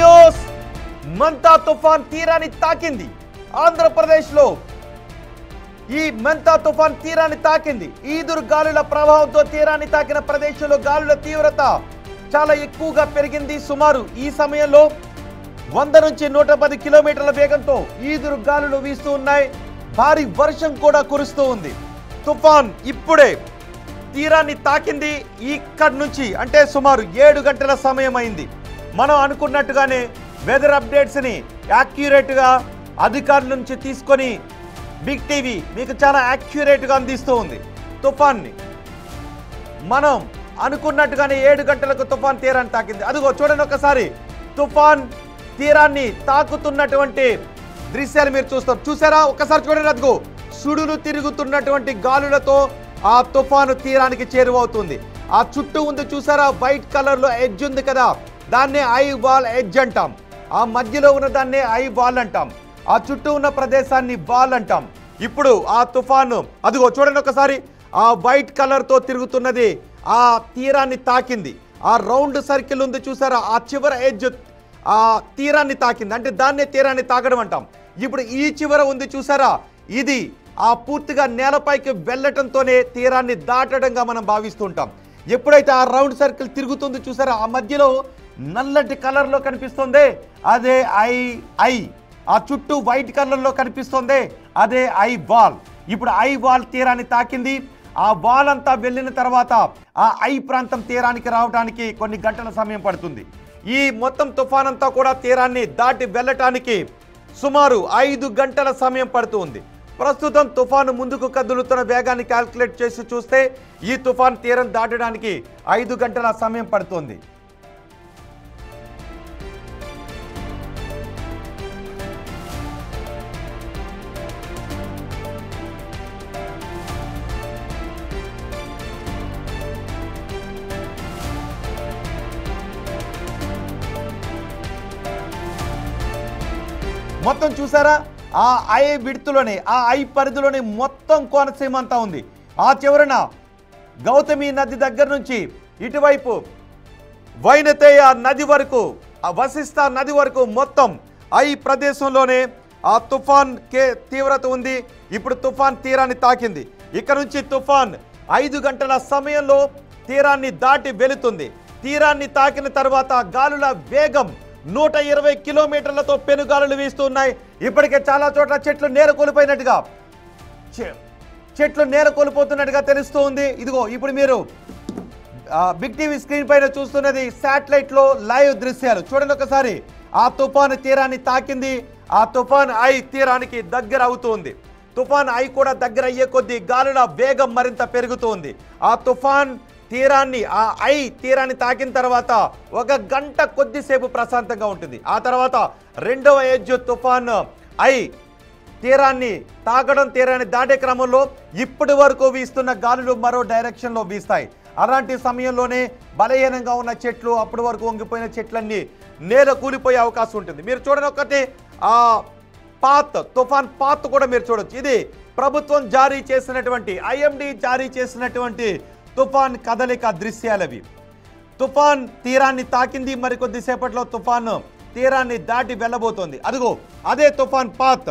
News. మంతా తుఫాన్ తీరాన్ని తాకింది. ఆంధ్రప్రదేశ్లో ఈ మంతా తుఫాన్ తీరాన్ని తాకింది. ఈదురు గాలుల ప్రభావంతో తీరాన్ని తాకిన ప్రదేశంలో గాలుల తీవ్రత చాలా ఎక్కువగా పెరిగింది. సుమారు ఈ సమయంలో 100 నుంచి 110 కిలోమీటర్ల వేగంతో ఈదురు గాలులు వీస్తూ ఉన్నాయి. భారీ వర్షం కూడా కురుస్తూ ఉంది. తుఫాన్ ఇప్పుడే తీరాన్ని తాకింది. ఇక్కడి నుంచి అంటే సుమారు 7 గంటల సమయం అయింది. మనం అనుకున్నట్టుగానే వెదర్ అప్డేట్స్ని యాక్యురేట్గా అధికారుల నుంచి తీసుకొని బిగ్ టీవీ మీకు చాలా యాక్యురేట్గా అందిస్తూ ఉంది. తుఫాన్ని మనం అనుకున్నట్టుగానే 7 గంటలకు తుఫాన్ తీరాన్ని తాకింది. అదిగో చూడండి ఒకసారి, తుఫాన్ తీరాన్ని తాకుతున్నటువంటి దృశ్యాలు మీరు చూసారా? ఒకసారి చూడండి, అదిగో సుడులు తిరుగుతున్నటువంటి గాలులతో ఆ తుఫాను తీరానికి చేరువవుతుంది. ఆ చుట్టూ ఉంది చూసారా, వైట్ కలర్లో ఎడ్జ్ ఉంది కదా, దాన్నే ఐ వాల్ ఎడ్జ్ అంటాం. ఆ మధ్యలో ఉన్న దాన్నే ఐ వాల్ అంటాం. ఆ చుట్టూ ఉన్న ప్రదేశాన్ని వాల్ అంటాం. ఇప్పుడు ఆ తుఫాను అదిగో చూడండి ఒకసారి, ఆ వైట్ కలర్తో తిరుగుతున్నది ఆ తీరాన్ని తాకింది. ఆ రౌండ్ సర్కిల్ ఉంది చూసారా, ఆ చివర ఎడ్జ్ ఆ తీరాన్ని తాకింది. అంటే దాన్నే తీరాన్ని తాకడం అంటాం. ఇప్పుడు ఈ చివర ఉంది చూసారా, ఇది ఆ పూర్తిగా నేలపైకి వెళ్ళటంతోనే తీరాన్ని దాటడంగా మనం భావిస్తుంటాం. ఎప్పుడైతే ఆ రౌండ్ సర్కిల్ తిరుగుతుంది చూసారా, ఆ మధ్యలో నల్లటి కలర్లో కనిపిస్తుంది, అదే ఐ. ఆ చుట్టూ వైట్ కలర్లో కనిపిస్తుంది, అదే ఐ వాల్. ఇప్పుడు ఐ వాల్ తీరాన్ని తాకింది. ఆ వాల్ అంతా వెళ్ళిన తర్వాత ఆ ఐ ప్రాంతం తీరానికి రావడానికి కొన్ని గంటల సమయం పడుతుంది. ఈ మొత్తం తుఫాన్ అంతా కూడా తీరాన్ని దాటి వెళ్ళటానికి సుమారు 5 గంటల సమయం పడుతుంది. ప్రస్తుతం తుఫాను ముందుకు కదులుతున్న వేగాన్ని క్యాల్కులేట్ చేసి చూస్తే ఈ తుఫాన్ తీరం దాటడానికి 5 గంటల సమయం పడుతుంది. మొత్తం చూసారా, ఆ ఐ విడుతులోనే ఆ ఐ పరిధిలోనే మొత్తం కోనసీమ అంతా ఉంది. ఆ చివరన గౌతమి నది దగ్గర నుంచి ఇటువైపు వైనతేయ నది వరకు, ఆ వశిష్ఠ నది వరకు మొత్తం ఐ ప్రదేశంలోనే ఆ తుఫాన్ తీవ్రత ఉంది. ఇప్పుడు తుఫాన్ తీరాన్ని తాకింది. ఇక్కడ నుంచి తుఫాన్ 5 గంటల సమయంలో తీరాన్ని దాటి వెళుతుంది. తీరాన్ని తాకిన తర్వాత గాలుల వేగం 120 కిలోమీటర్లతో పెనుగాలులు వీస్తున్నాయి. ఇప్పటికే చాలా చోట్ల చెట్లు నేల కోల్పోతున్నట్టుగా తెలుస్తూ ఉంది. ఇదిగో ఇప్పుడు మీరు బిగ్ టీవీ స్క్రీన్ పైన చూస్తున్నది శాటిలైట్లో లైవ్ దృశ్యాలు. చూడండి ఒకసారి, ఆ తుఫాను తీరాన్ని తాకింది. ఆ తుఫాన్ ఐ తీరానికి దగ్గర అవుతుంది. తుఫాన్ ఐ కూడా దగ్గర అయ్యే కొద్దీ గాలుల వేగం మరింత పెరుగుతుంది. ఆ తుఫాన్ తీరాన్ని ఆ ఐ తీరాన్ని తాకిన తర్వాత 1 గంట కొద్దిసేపు ప్రశాంతంగా ఉంటుంది. ఆ తర్వాత రెండవ ఎడ్జ్ తుఫాన్ ఐ తీరాన్ని తాకడం, తీరాన్ని దాటే క్రమంలో ఇప్పటి వరకు వీస్తున్న గాలులు మరో డైరెక్షన్లో వీస్తాయి. అలాంటి సమయంలోనే బలహీనంగా ఉన్న చెట్లు, అప్పటి వరకు వంగిపోయిన చెట్లన్నీ నేల కూలిపోయే అవకాశం ఉంటుంది. మీరు చూడండి ఒకటి, ఆ తుఫాన్ పాత్ కూడా మీరు చూడొచ్చు. ఇది ప్రభుత్వం జారీ చేసినటువంటి IMD జారీ చేసినటువంటి తుఫాన్ కదలిక దృశ్యాలవి. తుఫాన్ తీరాన్ని తాకింది. మరికొద్దిసేపట్లో తుఫాను తీరాన్ని దాటి వెళ్ళబోతోంది. అదిగో అదే తుఫాన్ పాత్,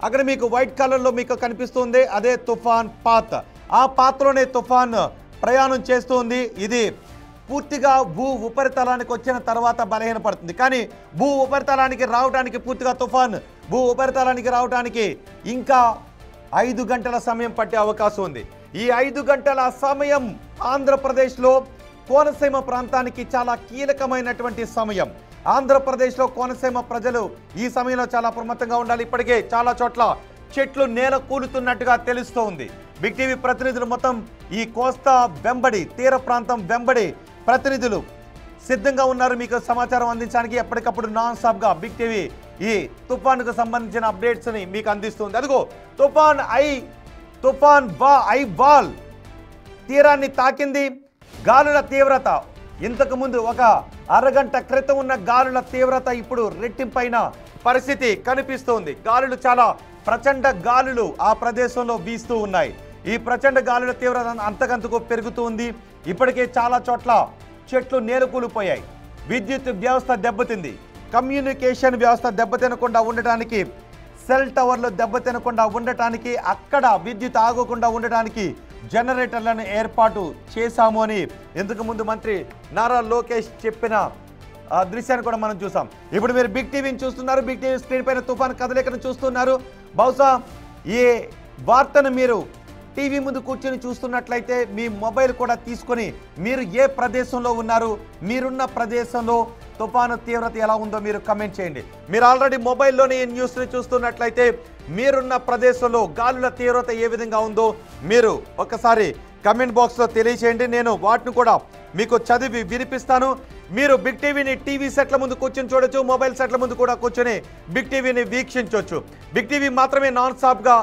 అక్కడ మీకు వైట్ కలర్లో మీకు కనిపిస్తుంది, అదే తుఫాన్ పాత్. ఆ పాత్రలోనే తుఫాన్ ప్రయాణం చేస్తుంది. ఇది పూర్తిగా భూ ఉపరితలానికి వచ్చిన తర్వాత బలహీనపడుతుంది. కానీ భూ ఉపరితలానికి రావడానికి పూర్తిగా తుఫాన్ భూ ఉపరితలానికి రావడానికి ఇంకా 5 గంటల సమయం పట్టే అవకాశం ఉంది. ఈ 5 గంటల సమయం ఆంధ్రప్రదేశ్లో కోనసీమ ప్రాంతానికి చాలా కీలకమైనటువంటి సమయం. ఆంధ్రప్రదేశ్లో కోనసీమ ప్రజలు ఈ సమయంలో చాలా అప్రమత్తంగా ఉండాలి. ఇప్పటికే చాలా చోట్ల చెట్లు నేల కూలుతున్నట్టుగా తెలుస్తూ ఉంది. బిగ్ టీవీ ప్రతినిధులు మొత్తం ఈ కోస్తా వెంబడి, తీర ప్రాంతం వెంబడి ప్రతినిధులు సిద్ధంగా ఉన్నారు మీకు సమాచారం అందించడానికి. ఎప్పటికప్పుడు నాన్ స్టాప్గా బిగ్ టీవీ ఈ తుఫాన్కు సంబంధించిన అప్డేట్స్ని మీకు అందిస్తుంది. అదిగో తుఫాన్ ఐ వాల్ తీరాన్ని తాకింది. గాలుల తీవ్రత ఇంతకుముందు 1 అరగంట క్రితం ఉన్న గాలుల తీవ్రత ఇప్పుడు రెట్టింపైన పరిస్థితి కనిపిస్తోంది. గాలులు చాలా ప్రచండ గాలులు ఆ ప్రదేశంలో వీస్తూ ఉన్నాయి. ఈ ప్రచండ గాలుల తీవ్రత అంతకంతకు పెరుగుతూ ఉంది. ఇప్పటికే చాలా చోట్ల చెట్లు నేలకూలిపోయాయి, విద్యుత్ వ్యవస్థ దెబ్బతింది. కమ్యూనికేషన్ వ్యవస్థ దెబ్బతినకుండా ఉండటానికి, సెల్ టవర్లు దెబ్బతినకుండా ఉండటానికి, అక్కడ విద్యుత్ ఆగకుండా ఉండటానికి జనరేటర్లను ఏర్పాటు చేశాము అని ఇంతకు ముందు మంత్రి నారా లోకేష్ చెప్పిన దృశ్యాన్ని కూడా మనం చూసాం. ఇప్పుడు మీరు బిగ్ టీవీని చూస్తున్నారు. బిగ్ టీవీ స్క్రీన్ పైన తుఫాన్ కదలికను చూస్తున్నారు. బహుశా ఈ వార్తను మీరు టీవీ ముందు కూర్చొని చూస్తున్నట్లయితే మీ మొబైల్ కూడా తీసుకొని మీరు ఏ ప్రదేశంలో ఉన్నారు, మీరున్న ప్రదేశంలో తుఫాను తీవ్రత ఎలా ఉందో మీరు కమెంట్ చేయండి. మీరు ఆల్రెడీ మొబైల్లోనే ఈ న్యూస్ని చూస్తున్నట్లయితే మీరున్న ప్రదేశంలో గాలుల తీవ్రత ఏ విధంగా ఉందో మీరు ఒకసారి కమెంట్ బాక్స్లో తెలియచేయండి. నేను వాటిని కూడా మీకు చదివి వినిపిస్తాను. మీరు బిగ్ టీవీని టీవీ సెట్ల ముందు కూర్చొని చూడొచ్చు, మొబైల్ సెట్ల ముందు కూడా కూర్చొని బిగ్ టీవీని వీక్షించవచ్చు. బిగ్ టీవీ మాత్రమే నాన్ స్టాప్గా